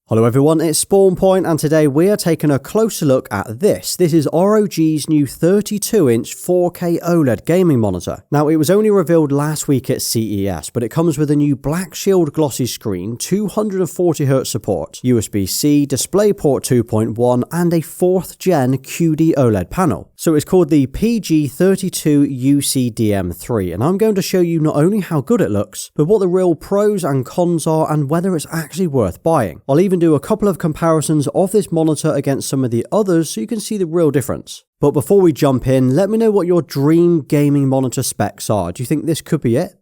Hello everyone, it's SpawnPoiint and today we are taking a closer look at this. This is ROG's new 32-inch 4K OLED gaming monitor. Now it was only revealed last week at CES, but it comes with a new BlackShield glossy screen, 240Hz support, USB-C, DisplayPort 2.1 and a 4th gen QD-OLED panel. So it's called the PG32UCDM3 and I'm going to show you not only how good it looks, but what the real pros and cons are and whether it's actually worth buying. I'll even do a couple of comparisons of this monitor against some of the others so you can see the real difference. But before we jump in, let me know what your dream gaming monitor specs are. Do you think this could be it?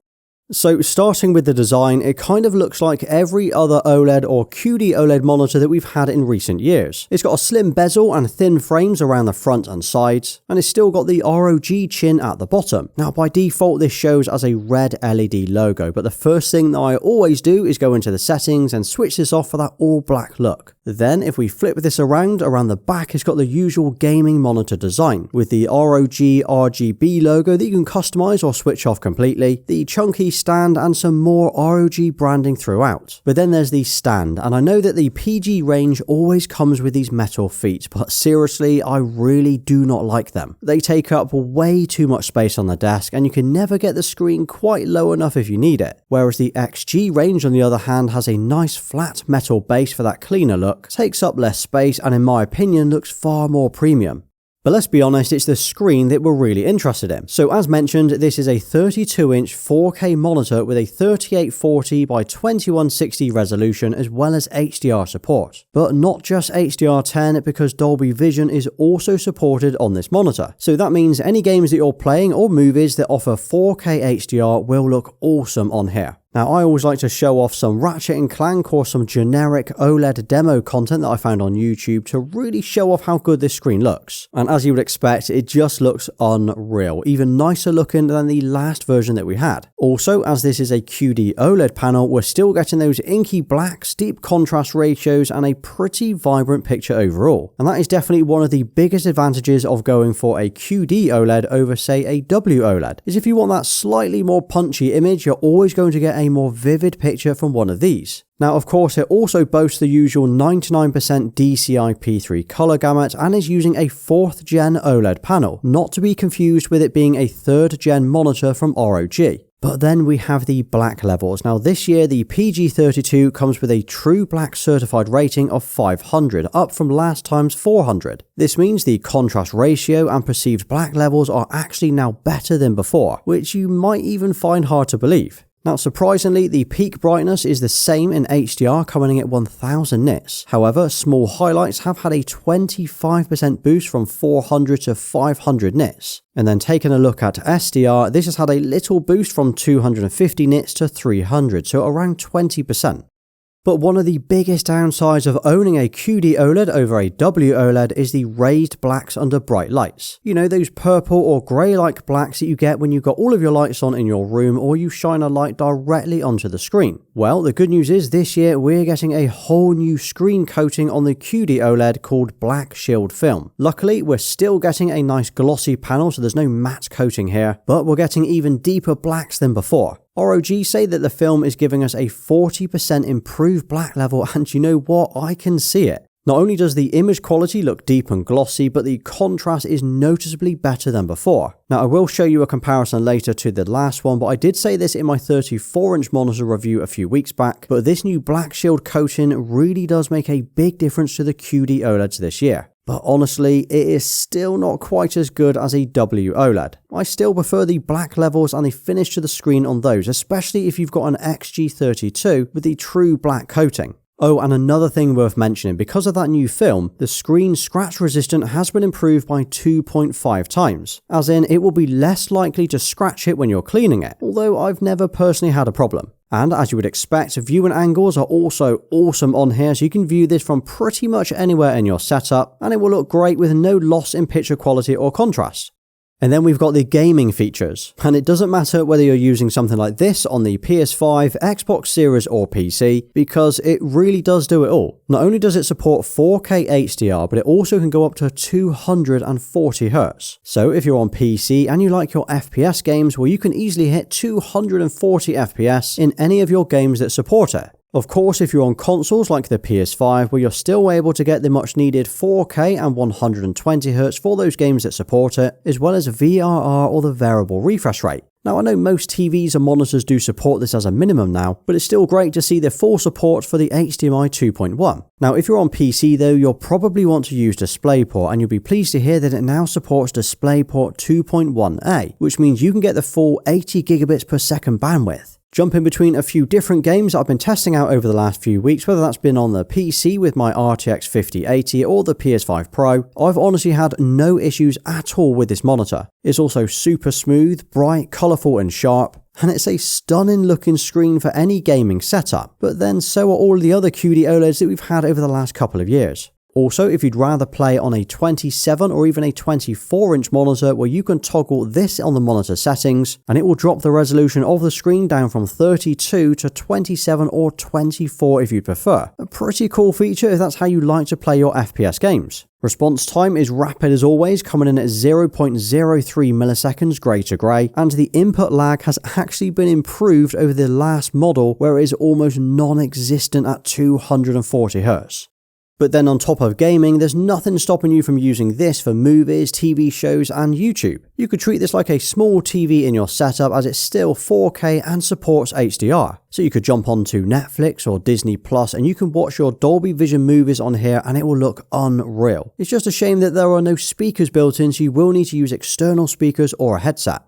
So starting with the design, it kind of looks like every other OLED or QD-OLED monitor that we've had in recent years. It's got a slim bezel and thin frames around the front and sides, and it's still got the ROG chin at the bottom. Now by default this shows as a red LED logo, but the first thing that I always do is go into the settings and switch this off for that all black look. Then if we flip this around the back it's got the usual gaming monitor design, with the ROG RGB logo that you can customize or switch off completely, the chunky stand and some more ROG branding throughout. But then there's the stand, and I know that the PG range always comes with these metal feet, but seriously I really do not like them. They take up way too much space on the desk and you can never get the screen quite low enough if you need it. Whereas the XG range on the other hand has a nice flat metal base for that cleaner look, takes up less space and in my opinion looks far more premium. But let's be honest, it's the screen that we're really interested in. So as mentioned, this is a 32-inch 4K monitor with a 3840 by 2160 resolution as well as HDR support. But not just HDR10 because Dolby Vision is also supported on this monitor. So that means any games that you're playing or movies that offer 4K HDR will look awesome on here. Now I always like to show off some Ratchet & Clank or some generic OLED demo content that I found on YouTube to really show off how good this screen looks. And as you would expect, it just looks unreal, even nicer looking than the last version that we had. Also, as this is a QD-OLED panel, we're still getting those inky blacks, deep contrast ratios and a pretty vibrant picture overall. And that is definitely one of the biggest advantages of going for a QD-OLED over say a WOLED, is if you want that slightly more punchy image, you're always going to get a more vivid picture from one of these. Now of course it also boasts the usual 99% DCI-P3 color gamut and is using a 4th gen OLED panel, not to be confused with it being a 3rd gen monitor from ROG. But then we have the black levels. Now this year the PG32 comes with a true black certified rating of 500, up from last time's 400. This means the contrast ratio and perceived black levels are actually now better than before, which you might even find hard to believe. Now surprisingly, the peak brightness is the same in HDR, coming in at 1000 nits. However, small highlights have had a 25% boost from 400 to 500 nits. And then taking a look at SDR, this has had a little boost from 250 nits to 300, so around 20%. But one of the biggest downsides of owning a QD-OLED over a WOLED is the raised blacks under bright lights. You know, those purple or grey-like blacks that you get when you've got all of your lights on in your room or you shine a light directly onto the screen. Well, the good news is this year we're getting a whole new screen coating on the QD-OLED called BlackShield film. Luckily, we're still getting a nice glossy panel, so there's no matte coating here, but we're getting even deeper blacks than before. ROG say that the film is giving us a 40% improved black level, and you know what? I can see it. Not only does the image quality look deep and glossy, but the contrast is noticeably better than before. Now I will show you a comparison later to the last one, but I did say this in my 34-inch monitor review a few weeks back, but this new BlackShield coating really does make a big difference to the QD-OLEDs this year. But honestly, it is still not quite as good as a WOLED. I still prefer the black levels and the finish to the screen on those, especially if you've got an XG32 with the true black coating. Oh, and another thing worth mentioning, because of that new film, the screen scratch resistant has been improved by 2.5 times, as in it will be less likely to scratch it when you're cleaning it, although I've never personally had a problem. And as you would expect, viewing angles are also awesome on here, so you can view this from pretty much anywhere in your setup, and it will look great with no loss in picture quality or contrast. And then we've got the gaming features, and it doesn't matter whether you're using something like this on the PS5, Xbox Series or PC, because it really does do it all. Not only does it support 4K HDR, but it also can go up to 240Hz. So if you're on PC and you like your FPS games, well, you can easily hit 240 FPS in any of your games that support it. Of course, if you're on consoles like the PS5 where you're still able to get the much needed 4K and 120Hz for those games that support it, as well as VRR or the variable refresh rate. Now I know most TVs and monitors do support this as a minimum now, but it's still great to see the full support for the HDMI 2.1. Now if you're on PC though, you'll probably want to use DisplayPort, and you'll be pleased to hear that it now supports DisplayPort 2.1a, which means you can get the full 80 gigabits per second bandwidth. Jumping between a few different games that I've been testing out over the last few weeks, whether that's been on the PC with my RTX 5080 or the PS5 Pro, I've honestly had no issues at all with this monitor. It's also super smooth, bright, colourful and sharp, and it's a stunning looking screen for any gaming setup, but then so are all the other QD-OLEDs that we've had over the last couple of years. Also, if you'd rather play on a 27 or even a 24-inch monitor where you can toggle this on the monitor settings and it will drop the resolution of the screen down from 32 to 27 or 24 if you'd prefer. A pretty cool feature if that's how you like to play your FPS games. Response time is rapid as always, coming in at 0.03 milliseconds grey to grey, and the input lag has actually been improved over the last model where it is almost non-existent at 240Hz. But then on top of gaming, there's nothing stopping you from using this for movies, TV shows and YouTube. You could treat this like a small TV in your setup as it's still 4K and supports HDR. So you could jump onto Netflix or Disney Plus and you can watch your Dolby Vision movies on here and it will look unreal. It's just a shame that there are no speakers built in, so you will need to use external speakers or a headset.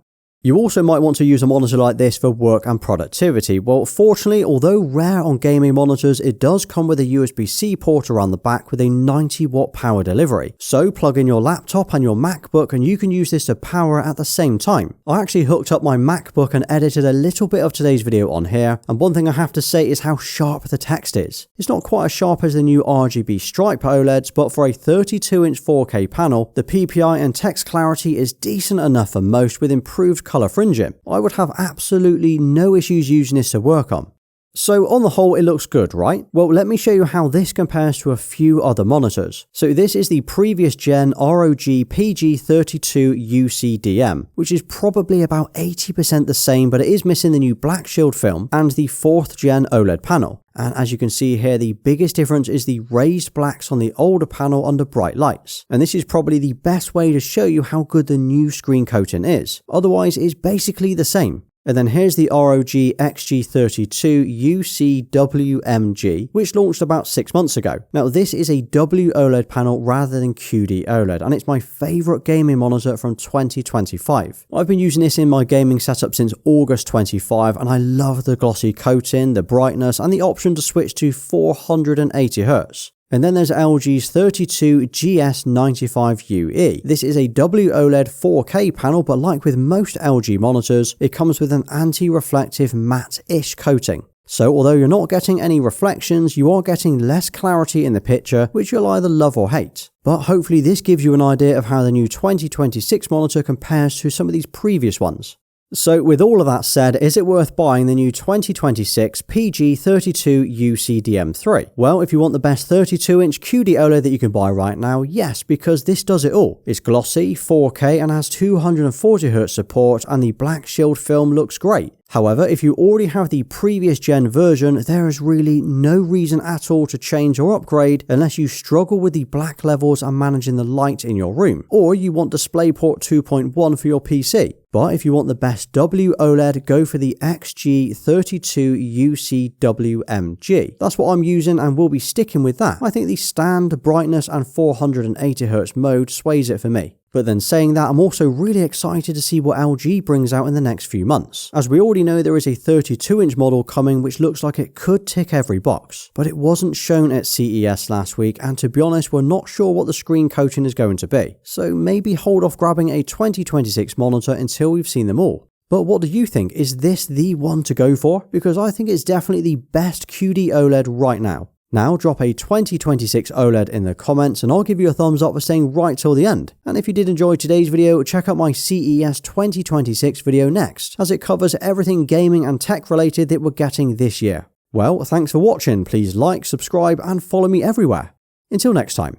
You also might want to use a monitor like this for work and productivity. Well, fortunately, although rare on gaming monitors, it does come with a USB-C port around the back with a 90-watt power delivery. So plug in your laptop and your MacBook and you can use this to power at the same time. I actually hooked up my MacBook and edited a little bit of today's video on here, and one thing I have to say is how sharp the text is. It's not quite as sharp as the new RGB stripe OLEDs, but for a 32-inch 4K panel, the PPI and text clarity is decent enough for most with improved colour fringing. I would have absolutely no issues using this to work on. So on the whole, it looks good, right? Well, let me show you how this compares to a few other monitors. So this is the previous gen ROG PG32UCDM, which is probably about 80% the same, but it is missing the new BlackShield film and the 4th gen OLED panel. And as you can see here, the biggest difference is the raised blacks on the older panel under bright lights. And this is probably the best way to show you how good the new screen coating is. Otherwise, it's basically the same. And then here's the ROG XG32UCWMG, which launched about 6 months ago. Now this is a WOLED panel rather than QD-OLED, and it's my favourite gaming monitor from 2025. I've been using this in my gaming setup since August 25, and I love the glossy coating, the brightness, and the option to switch to 480Hz. And then there's LG's 32GS95UE. This is a WOLED 4K panel, but like with most LG monitors, it comes with an anti-reflective matte-ish coating. So although you're not getting any reflections, you are getting less clarity in the picture, which you'll either love or hate. But hopefully this gives you an idea of how the new 2026 monitor compares to some of these previous ones. So with all of that said, is it worth buying the new 2026 PG32UCDM3? Well, if you want the best 32-inch QD-OLED that you can buy right now, yes, because this does it all. It's glossy, 4K and has 240Hz support, and the BlackShield film looks great. However, if you already have the previous gen version, there is really no reason at all to change or upgrade unless you struggle with the black levels and managing the light in your room, or you want DisplayPort 2.1 for your PC. But if you want the best WOLED, go for the XG32UCWMG. That's what I'm using and will be sticking with that. I think the stand, brightness and 480Hz mode sways it for me. But then saying that, I'm also really excited to see what LG brings out in the next few months. As we already know, there is a 32-inch model coming which looks like it could tick every box. But it wasn't shown at CES last week, and to be honest, we're not sure what the screen coating is going to be. So maybe hold off grabbing a 2026 monitor until we've seen them all. But what do you think? Is this the one to go for? Because I think it's definitely the best QD-OLED right now. Now drop a 2026 OLED in the comments and I'll give you a thumbs up for staying right till the end. And if you did enjoy today's video, check out my CES 2026 video next, as it covers everything gaming and tech related that we're getting this year. Well, thanks for watching. Please like, subscribe and follow me everywhere. Until next time.